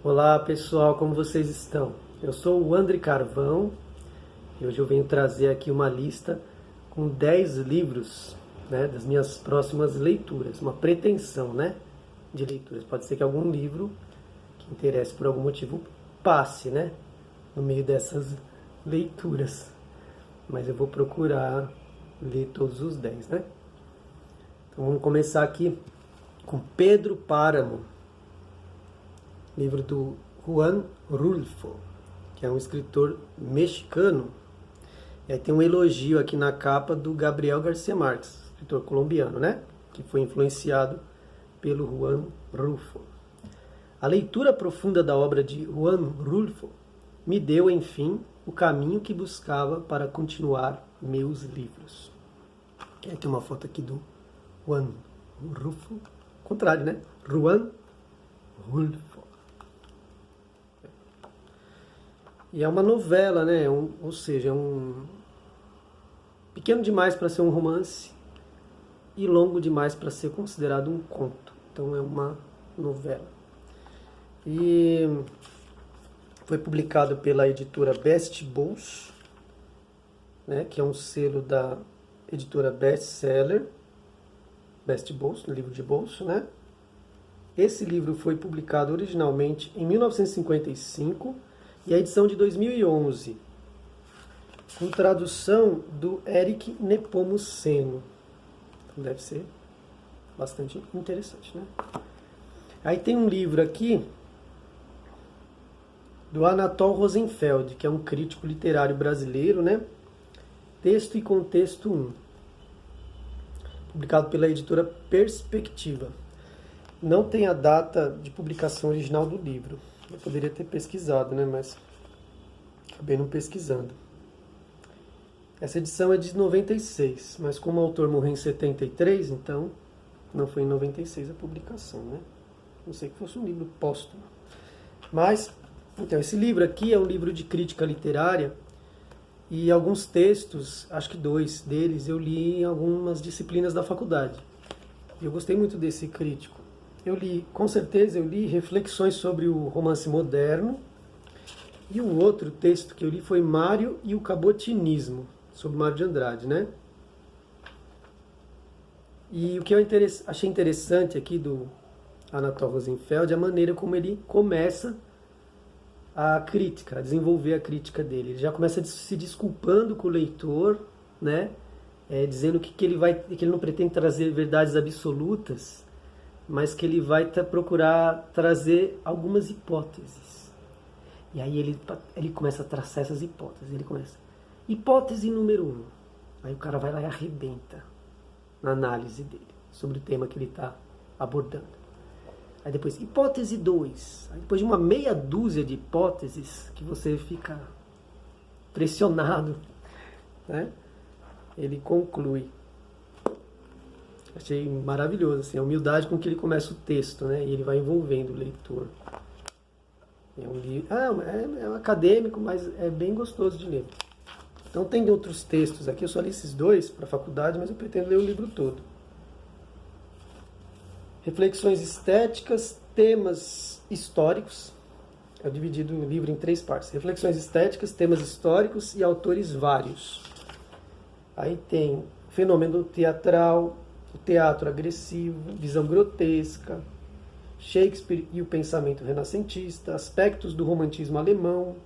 Olá pessoal, como vocês estão? Eu sou o André Carvão e hoje eu venho trazer aqui uma lista com 10 livros, né, das minhas próximas leituras, uma pretensão, né, de leituras. Pode ser que algum livro que interesse por algum motivo passe, né, no meio dessas leituras, mas eu vou procurar ler todos os 10, né? Então vamos começar aqui com Pedro Páramo, livro do Juan Rulfo, que é um escritor mexicano. E aí tem um elogio aqui na capa do Gabriel Garcia Marques, escritor colombiano, né? Que foi influenciado pelo Juan Rulfo. A leitura profunda da obra de Juan Rulfo me deu, enfim, o caminho que buscava para continuar meus livros. Aí tem uma foto aqui do Juan Rulfo, contrário, né? Juan Rulfo. E é uma novela, né? Ou seja, é um pequeno demais para ser um romance e longo demais para ser considerado um conto. Então é uma novela. E foi publicado pela editora Best Books, né? Que é um selo da editora Best Seller, Best Books, livro de bolso, né? Esse livro foi publicado originalmente em 1955 e a edição de 2011, com tradução do Eric Nepomuceno. Então deve ser bastante interessante, né? Aí tem um livro aqui do Anatol Rosenfeld, que é um crítico literário brasileiro, né? Texto e Contexto 1, publicado pela editora Perspectiva. Não tem a data de publicação original do livro. Eu poderia ter pesquisado, né? Mas acabei não pesquisando. Essa edição é de 96, mas como o autor morreu em 73, então não foi em 96 a publicação, né? Não sei que fosse um livro póstumo. Mas, então, esse livro aqui é um livro de crítica literária e alguns textos, acho que 2 deles, eu li em algumas disciplinas da faculdade. E eu gostei muito desse crítico. Com certeza eu li Reflexões sobre o Romance Moderno, e o outro texto que eu li foi Mário e o Cabotinismo, sobre Mário de Andrade, né? E o que eu achei interessante aqui do Anatol Rosenfeld é a maneira como ele começa a crítica, a desenvolver a crítica dele. Ele já começa se desculpando com o leitor, né? Dizendo que ele não pretende trazer verdades absolutas, mas que ele vai procurar trazer algumas hipóteses. E aí ele começa a traçar essas hipóteses. Ele começa, hipótese número 1. Aí o cara vai lá e arrebenta na análise dele, sobre o tema que ele está abordando. Aí depois, hipótese 2. Aí depois de uma meia dúzia de hipóteses, que você fica pressionado, né? Ele conclui. Achei maravilhoso, assim, a humildade com que ele começa o texto, né? E ele vai envolvendo o leitor. É um livro, é um acadêmico, mas é bem gostoso de ler. Então tem outros textos aqui, eu só li esses 2 para a faculdade, mas eu pretendo ler o livro todo. Reflexões estéticas, temas históricos. Eu dividi o livro em 3 partes. Reflexões estéticas, temas históricos e autores vários. Aí tem fenômeno teatral, o teatro agressivo, visão grotesca, Shakespeare e o pensamento renascentista, aspectos do romantismo alemão,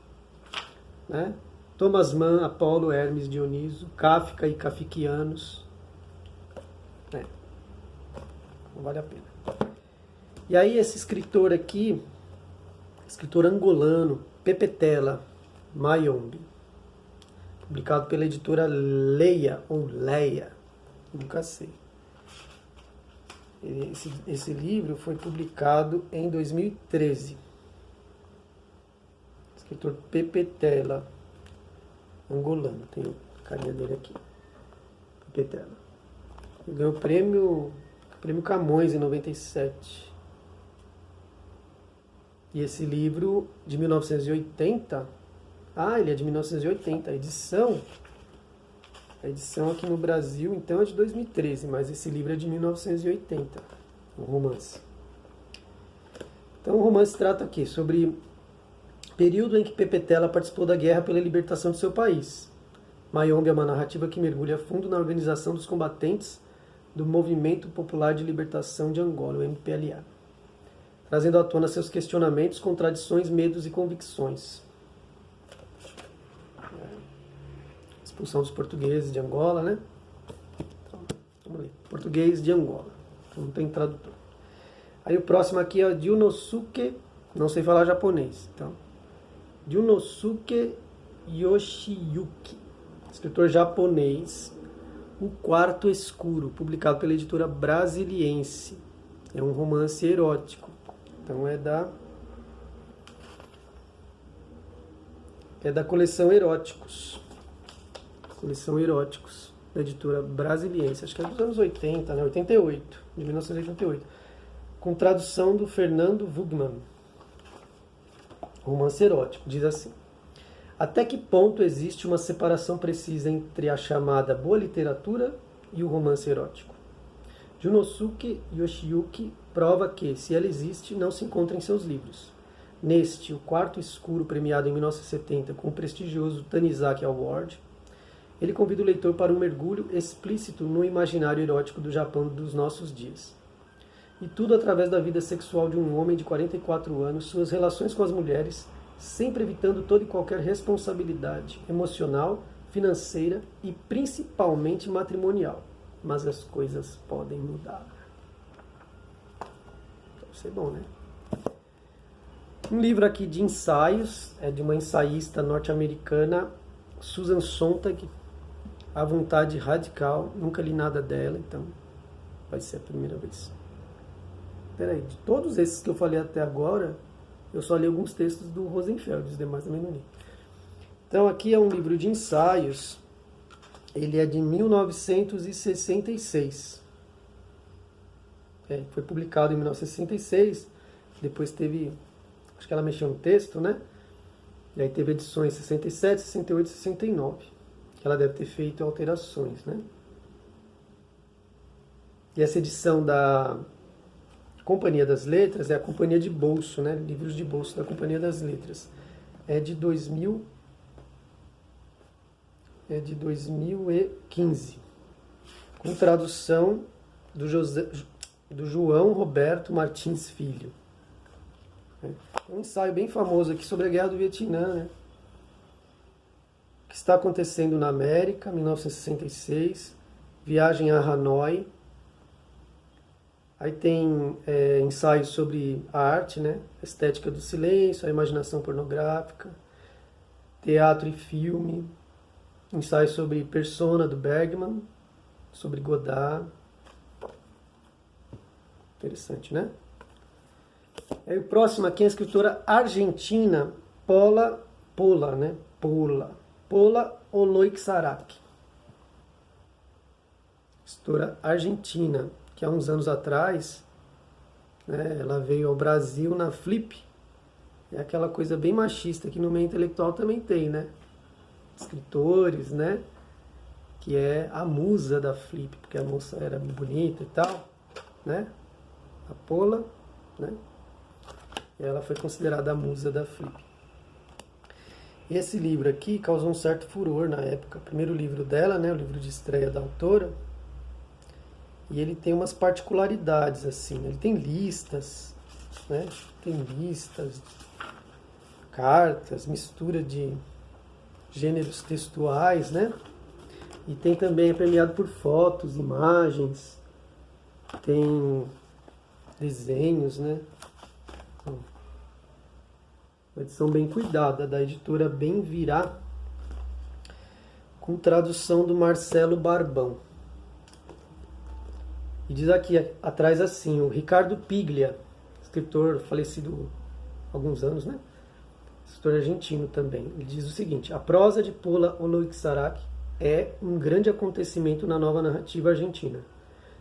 né? Thomas Mann, Apolo, Hermes, Dioniso, Kafka e kafkianos. Não vale a pena. E aí esse escritor aqui, escritor angolano, Pepetela Mayombe, publicado pela editora Leia, ou Leia, nunca sei. Esse livro foi publicado em 2013. Escritor Pepetela, angolano, tem a carinha dele aqui. Pepetela. Ele ganhou o prêmio Camões em 97. E esse livro de 1980, ele é de 1980, a edição aqui no Brasil, então, é de 2013, mas esse livro é de 1980, um romance. Então o romance trata aqui sobre o período em que Pepetela participou da guerra pela libertação de seu país. Mayombe é uma narrativa que mergulha a fundo na organização dos combatentes do Movimento Popular de Libertação de Angola, o MPLA, trazendo à tona seus questionamentos, contradições, medos e convicções. Expulsão dos portugueses de Angola, né? Então, vamos ler. Português de Angola. Então, não tem tradutor. Aí o próximo aqui é o Junosuke, não sei falar japonês. Então, Junosuke Yoshiyuki, escritor japonês. O Quarto Escuro, publicado pela editora Brasiliense. É um romance erótico. Então é da coleção Eróticos. Coleção Eróticos, da editora Brasiliense. Acho que é dos anos 80, né? 88, de 1988. Com tradução do Fernando Wugman. Romance erótico, diz assim. Até que ponto existe uma separação precisa entre a chamada boa literatura e o romance erótico? Junosuke Yoshiyuki prova que, se ela existe, não se encontra em seus livros. Neste, O Quarto Escuro, premiado em 1970 com o prestigioso Tanizaki Award, ele convida o leitor para um mergulho explícito no imaginário erótico do Japão dos nossos dias. E tudo através da vida sexual de um homem de 44 anos, suas relações com as mulheres, sempre evitando toda e qualquer responsabilidade emocional, financeira e principalmente matrimonial. Mas as coisas podem mudar. Deve ser bom, né? Um livro aqui de ensaios, é de uma ensaísta norte-americana, Susan Sontag, A Vontade Radical. Nunca li nada dela, então vai ser a primeira vez. Peraí, de todos esses que eu falei até agora, eu só li alguns textos do Rosenfeld, os demais também não li. Então aqui é um livro de ensaios, ele é de 1966. Foi publicado em 1966, depois teve, acho que ela mexeu no texto, né? E aí teve edições 67, 68 e 69, que ela deve ter feito alterações, né? E essa edição da Companhia das Letras é a Companhia de Bolso, né? Livros de bolso da Companhia das Letras. É de 2015. Com tradução do João Roberto Martins Filho. É um ensaio bem famoso aqui sobre a Guerra do Vietnã, né? O que está acontecendo na América, 1966. Viagem a Hanoi. Aí tem ensaios sobre a arte, né? A estética do silêncio, a imaginação pornográfica, teatro e filme, ensaios sobre Persona, do Bergman, sobre Godard. Interessante, né? Aí o próximo aqui é a escritora argentina Pola Oloixarac. Escritora argentina, que há uns anos atrás, né, ela veio ao Brasil na Flip. É aquela coisa bem machista que no meio intelectual também tem, né? Escritores, né? Que é a musa da Flip, porque a moça era bonita e tal, né? A Pola, né? E ela foi considerada a musa da Flip. Esse livro aqui causou um certo furor na época. O primeiro livro dela, né? O livro de estreia da autora. E ele tem umas particularidades, assim. Ele tem listas, né? Tem listas, cartas, mistura de gêneros textuais, né? E tem também, é premiado por fotos, imagens, tem desenhos, né? Uma edição bem cuidada, da editora Bem Virá, com tradução do Marcelo Barbão. E diz aqui atrás assim, o Ricardo Piglia, escritor falecido há alguns anos, né? Escritor argentino também. Ele diz o seguinte: a prosa de Pola Oloixarac é um grande acontecimento na nova narrativa argentina.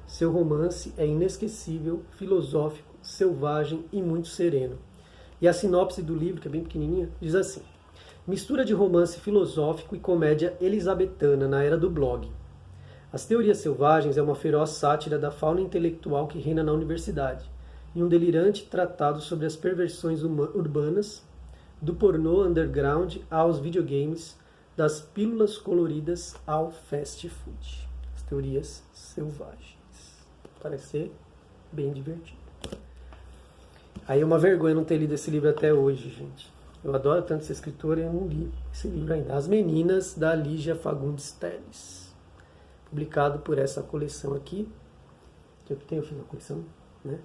Seu romance é inesquecível, filosófico, selvagem e muito sereno. E a sinopse do livro, que é bem pequenininha, diz assim: mistura de romance filosófico e comédia elisabetana na era do blog. As Teorias Selvagens é uma feroz sátira da fauna intelectual que reina na universidade, e um delirante tratado sobre as perversões urbanas, do pornô underground aos videogames, das pílulas coloridas ao fast food. As teorias selvagens. Parece ser bem divertido. Aí é uma vergonha não ter lido esse livro até hoje, gente. Eu adoro tanto essa escritora e eu não li esse livro ainda. As Meninas, da Lígia Fagundes Telles. Publicado por essa coleção aqui. Que eu tenho na coleção, né?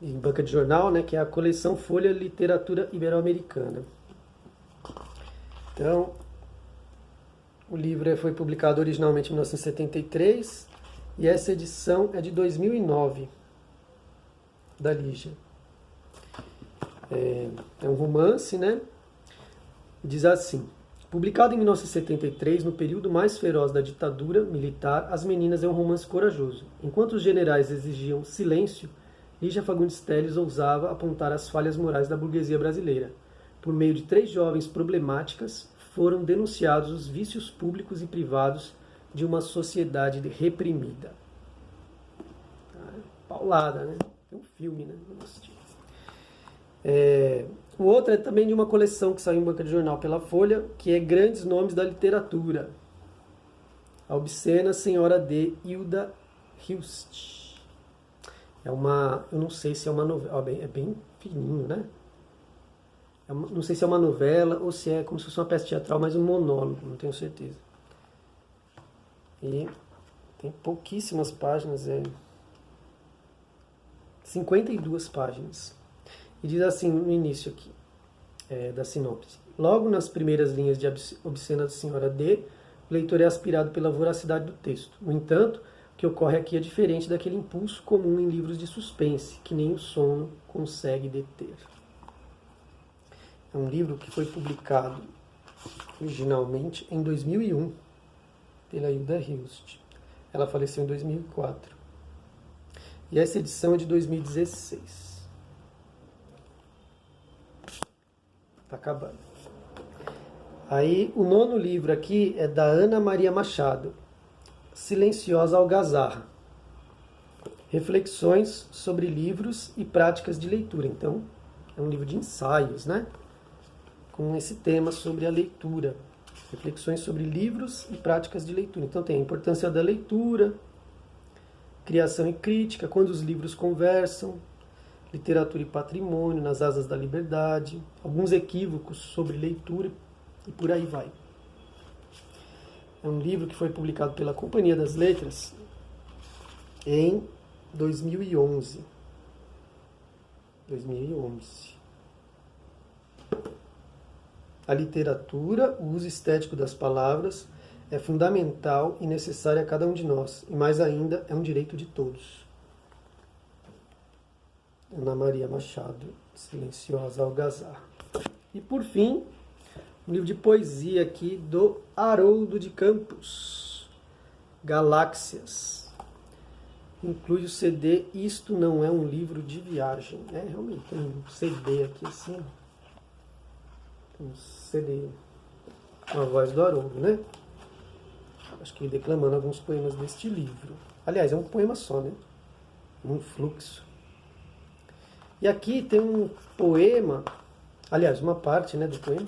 Em banca de jornal, né? Que é a coleção Folha Literatura Ibero-Americana. Então, o livro foi publicado originalmente em 1973 e essa edição é de 2009, da Lígia. É um romance, né? Diz assim: publicado em 1973, no período mais feroz da ditadura militar, As Meninas é um romance corajoso. Enquanto os generais exigiam silêncio, Lígia Fagundes Telles ousava apontar as falhas morais da burguesia brasileira. Por meio de 3 jovens problemáticas, foram denunciados os vícios públicos e privados de uma sociedade reprimida. Paulada, né? Tem um filme, né? O outro é também de uma coleção que saiu em banca de jornal pela Folha, que é Grandes Nomes da Literatura. A Obscena Senhora D. Hilda Hilst. É uma... Eu não sei se é uma novela... É bem fininho, né? Não sei se é uma novela ou se é como se fosse uma peça teatral, mas um monólogo, não tenho certeza. E tem pouquíssimas páginas, 52 páginas. E diz assim no início aqui, da sinopse: logo nas primeiras linhas de Obscena Senhora D, o leitor é aspirado pela voracidade do texto. No entanto, o que ocorre aqui é diferente daquele impulso comum em livros de suspense, que nem o sono consegue deter. É um livro que foi publicado originalmente em 2001 pela Hilda Hilst. Ela faleceu em 2004. E essa edição é de 2016. Está acabando. Aí o 9º livro aqui é da Ana Maria Machado, Silenciosa Algazarra. Reflexões sobre livros e práticas de leitura. Então, é um livro de ensaios, né? Com esse tema sobre a leitura. Reflexões sobre livros e práticas de leitura. Então tem a importância da leitura, criação e crítica, quando os livros conversam, literatura e patrimônio, nas asas da liberdade, alguns equívocos sobre leitura e por aí vai. É um livro que foi publicado pela Companhia das Letras em 2011. A literatura, o uso estético das palavras, é fundamental e necessário a cada um de nós, e mais ainda, é um direito de todos. Ana Maria Machado, Silenciosa Algazarra. E por fim, um livro de poesia aqui do Haroldo de Campos, Galáxias. Inclui o CD Isto Não É um Livro de Viagem. Realmente tem um CD aqui assim. Um CD com a voz do Haroldo, né? Acho que declamando alguns poemas deste livro. Aliás, é um poema só, né? Um fluxo. E aqui tem um poema, aliás, uma parte, né, do poema,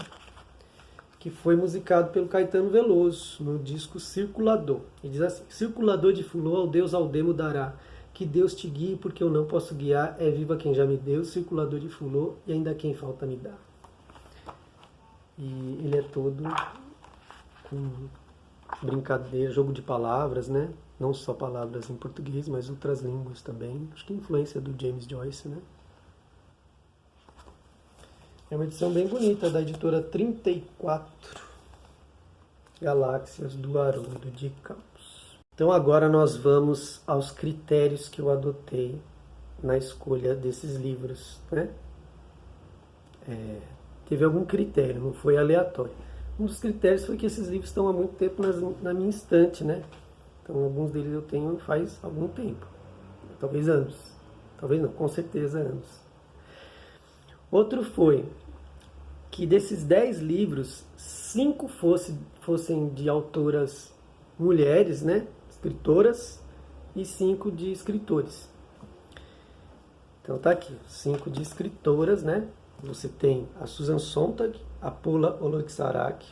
que foi musicado pelo Caetano Veloso, no disco Circulador. E diz assim: Circulador de fulô ao Deus Aldemo dará, que Deus te guie porque eu não posso guiar, é viva quem já me deu, circulador de fulô e ainda quem falta me dá. E ele é todo com brincadeira, jogo de palavras, né? Não só palavras em português, mas outras línguas também. Acho que influência do James Joyce, né? É uma edição bem bonita, da editora 34, Galáxias, do Haroldo de Campos. Então agora nós vamos aos critérios que eu adotei na escolha desses livros, né? Teve algum critério, não foi aleatório. Um dos critérios foi que esses livros estão há muito tempo na minha estante, né? Então alguns deles eu tenho faz algum tempo, talvez anos, talvez não, com certeza anos. Outro foi que desses 10 livros, 5 fossem de autoras mulheres, né, escritoras, e 5 de escritores. Então tá aqui, 5 de escritoras, né? Você tem a Susan Sontag, a Paula Olorgesairak,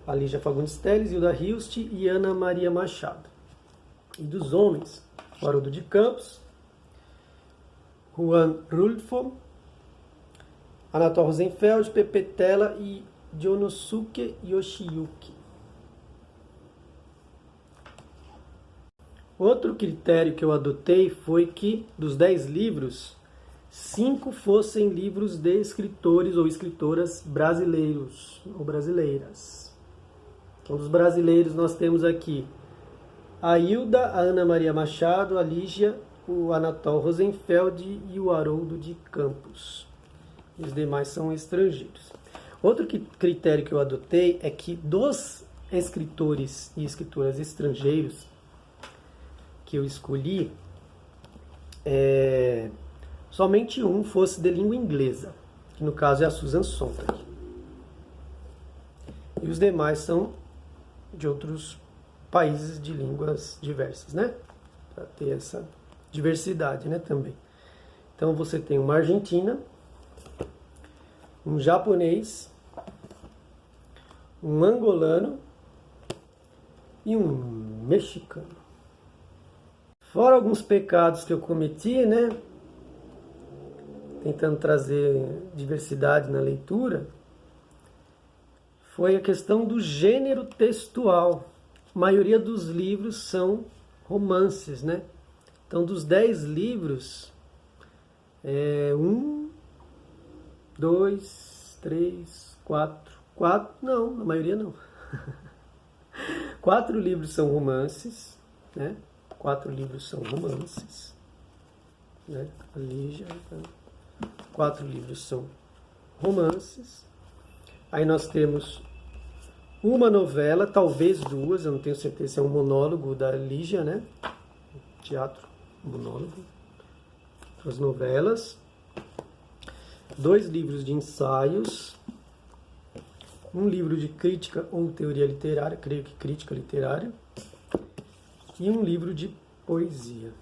a Lígia Fagundes Telles, Hilda Hilst e Ana Maria Machado. E dos homens, Haroldo de Campos, Juan Rulfo, Anatol Rosenfeld, Pepe Tela e Jonosuke Yoshiyuki. Outro critério que eu adotei foi que, dos 10 livros, 5 fossem livros de escritores ou escritoras brasileiros ou brasileiras. Então, dos brasileiros, nós temos aqui a Hilda, a Ana Maria Machado, a Lígia, o Anatol Rosenfeld e o Haroldo de Campos. Os demais são estrangeiros. Outro critério que eu adotei é que dos escritores e escritoras estrangeiros que eu escolhi, somente um fosse de língua inglesa, que no caso é a Susan Sontag. E os demais são de outros países de línguas diversas, né? Para ter essa diversidade, né, também. Então você tem uma argentina, um japonês, um angolano e um mexicano. Fora alguns pecados que eu cometi, né? Tentando trazer diversidade na leitura, foi a questão do gênero textual. A maioria dos livros são romances, né? Então, dos 10 livros, 1, 2, 3, 4, não, a maioria não. 4 livros são romances, né? 4 livros são romances, né? A Lígia, 4 livros são romances. Aí nós temos uma novela, talvez 2, eu não tenho certeza se é um monólogo da Lígia, né? Teatro, monólogo. As novelas. 2 livros de ensaios. Um livro de crítica ou teoria literária, creio que crítica literária. E um livro de poesia.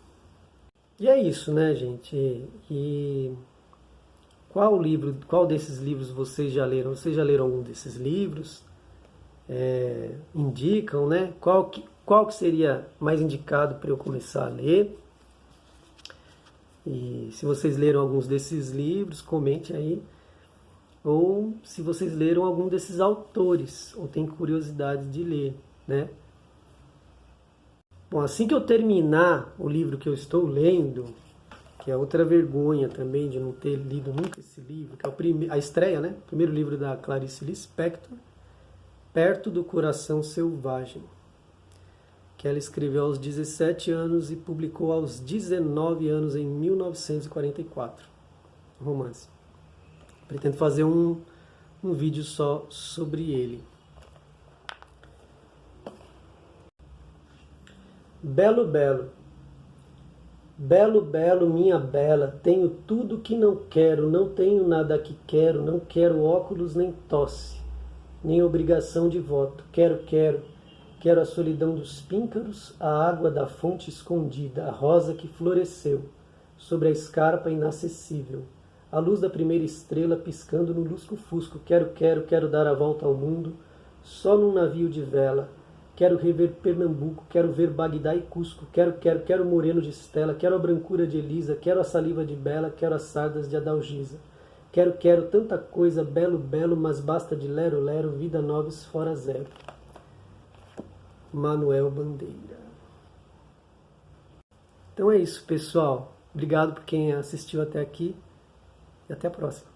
E é isso, né, gente? E qual desses livros vocês já leram? Vocês já leram algum desses livros? Indicam, né? Qual que seria mais indicado para eu começar a ler? E se vocês leram alguns desses livros, comente aí. Ou se vocês leram algum desses autores, ou têm curiosidade de ler, né? Bom, assim que eu terminar o livro que eu estou lendo, que é outra vergonha também de não ter lido nunca esse livro, que é a estreia, né? O primeiro livro da Clarice Lispector, Perto do Coração Selvagem, que ela escreveu aos 17 anos e publicou aos 19 anos em 1944. Romance. Pretendo fazer um vídeo só sobre ele. Belo, belo. Belo, belo, minha bela, tenho tudo que não quero, não tenho nada que quero, não quero óculos nem tosse, nem obrigação de voto. Quero a solidão dos píncaros, a água da fonte escondida, a rosa que floresceu sobre a escarpa inacessível, a luz da primeira estrela piscando no lusco-fusco. Quero dar a volta ao mundo, só num navio de vela. Quero rever Pernambuco, quero ver Bagdá e Cusco. Quero o moreno de Estela, quero a brancura de Elisa, quero a saliva de Bela, quero as sardas de Adalgisa. Quero tanta coisa, belo, belo, mas basta de lero, lero, vida noves fora zero. Manuel Bandeira. Então é isso, pessoal. Obrigado por quem assistiu até aqui e até a próxima.